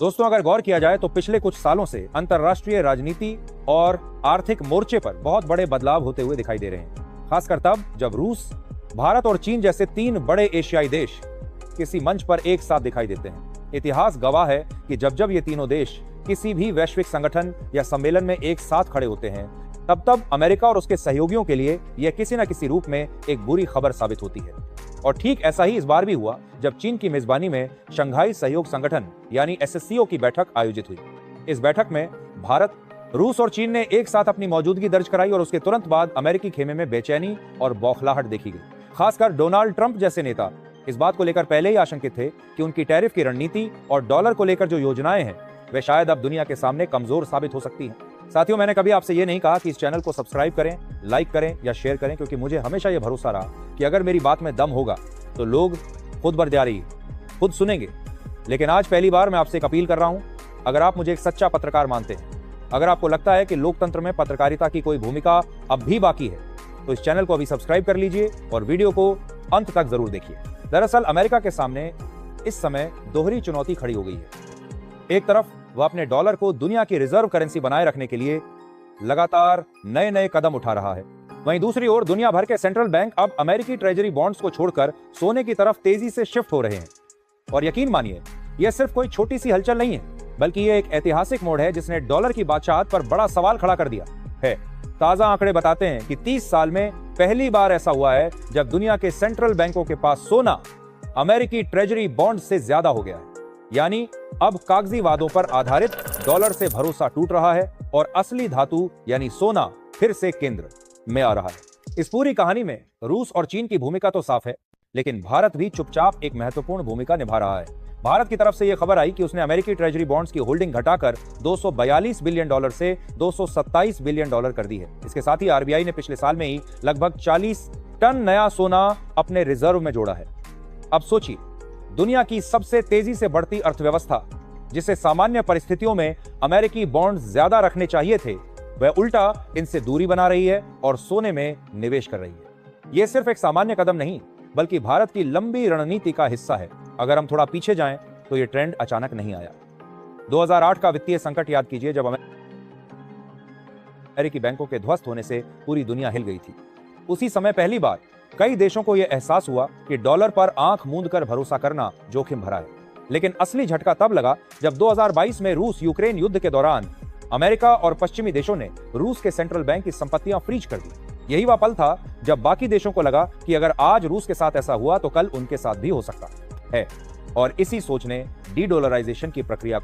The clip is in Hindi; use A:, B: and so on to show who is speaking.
A: दोस्तों, अगर गौर किया जाए तो पिछले कुछ सालों से अंतर्राष्ट्रीय राजनीति और आर्थिक मोर्चे पर बहुत बड़े बदलाव होते हुए दिखाई दे रहे हैं। खासकर तब जब रूस, भारत और चीन जैसे तीन बड़े एशियाई देश किसी मंच पर एक साथ दिखाई देते हैं। इतिहास गवाह है कि जब जब ये तीनों देश किसी भी वैश्विक संगठन या सम्मेलन में एक साथ खड़े होते हैं, तब तब अमेरिका और उसके सहयोगियों के लिए यह किसी न किसी रूप में एक बुरी खबर साबित होती है। और ठीक ऐसा ही इस बार भी हुआ जब चीन की मेजबानी में शंघाई सहयोग संगठन यानी एससीओ की बैठक आयोजित हुई। इस बैठक में भारत, रूस और चीन ने एक साथ अपनी मौजूदगी दर्ज कराई और उसके तुरंत बाद अमेरिकी खेमे में बेचैनी और बौखलाहट देखी गई। खासकर डोनाल्ड ट्रंप जैसे नेता इस बात को लेकर पहले ही आशंकित थे कि उनकी टैरिफ की रणनीति और डॉलर को लेकर जो योजनाएं हैं वे शायद अब दुनिया के सामने कमजोर साबित हो सकती हैं। साथियों, मैंने कभी आपसे ये नहीं कहा कि इस चैनल को सब्सक्राइब करें, लाइक करें या शेयर करें, क्योंकि मुझे हमेशा ये भरोसा रहा कि अगर मेरी बात में दम होगा तो लोग खुद बर्दारी खुद सुनेंगे। लेकिन आज पहली बार मैं आपसे एक अपील कर रहा हूं, अगर आप मुझे एक सच्चा पत्रकार मानते हैं, अगर आपको लगता है कि लोकतंत्र में पत्रकारिता की कोई भूमिका अब भी बाकी है, तो इस चैनल को अभी सब्सक्राइब कर लीजिए और वीडियो को अंत तक जरूर देखिए। दरअसल अमेरिका के सामने इस समय दोहरी चुनौती खड़ी हो गई है। एक तरफ वह अपने डॉलर को दुनिया की रिजर्व करेंसी बनाए रखने के लिए लगातार नए नए कदम उठा रहा है, वहीं दूसरी ओर दुनिया भर के सेंट्रल बैंक अब अमेरिकी ट्रेजरी बॉन्ड्स को छोड़कर सोने की तरफ तेजी से शिफ्ट हो रहे हैं। और यकीन मानिए, यह सिर्फ कोई छोटी सी हलचल नहीं है, बल्कि यह एक ऐतिहासिक मोड़ है जिसने डॉलर की बादशाहत पर बड़ा सवाल खड़ा कर दिया है। ताजा आंकड़े बताते हैं कि 30 साल में पहली बार ऐसा हुआ है जब दुनिया के सेंट्रल बैंकों के पास सोना अमेरिकी ट्रेजरी बॉन्ड से ज्यादा हो गया है। यानी अब कागजी वादों पर आधारित डॉलर से भरोसा टूट रहा है और असली धातु यानी सोना फिर से केंद्र में आ रहा है। इस पूरी कहानी में रूस और चीन की भूमिका तो साफ है, लेकिन भारत भी चुपचाप एक महत्वपूर्ण भूमिका निभा रहा है। भारत की तरफ से यह खबर आई कि उसने अमेरिकी ट्रेजरी बॉन्ड्स की होल्डिंग घटाकर 242 बिलियन डॉलर से 227 बिलियन डॉलर कर दी है। इसके साथ ही आरबीआई ने पिछले साल में ही लगभग 40 टन नया सोना अपने रिजर्व में जोड़ा है। अब सोचिए, दुनिया की सबसे तेजी से बढ़ती अर्थव्यवस्था, जिसे सामान्य परिस्थितियों में अमेरिकी बॉन्ड ज्यादा रखने चाहिए थे, वह उल्टा इनसे दूरी बना रही है और सोने में निवेश कर रही है। यह सिर्फ एक सामान्य कदम नहीं, बल्कि भारत की लंबी रणनीति का हिस्सा है। अगर हम थोड़ा पीछे जाएं तो यह ट्रेंड अचानक नहीं आया। 2008 का वित्तीय संकट याद कीजिए, जब अमेरिकी बैंकों के ध्वस्त होने से पूरी दुनिया हिल गई थी। उसी समय पहली बार कई देशों को यह एहसास हुआ कि डॉलर पर आंख मूंद कर भरोसा करना जोखिम भरा है। लेकिन असली झटका तब लगा जब 2022 में रूस यूक्रेन युद्ध के दौरान अमेरिका और पश्चिमी देशों ने रूस के सेंट्रल बैंक की संपत्तियां फ्रीज कर दी। यही वह पल था जब बाकी देशों को लगा कि अगर आज रूस के साथ ऐसा हुआ तो कल उनके साथ भी हो सकता है। और इसी सोच ने डी डॉलराइजेशन की प्रक्रिया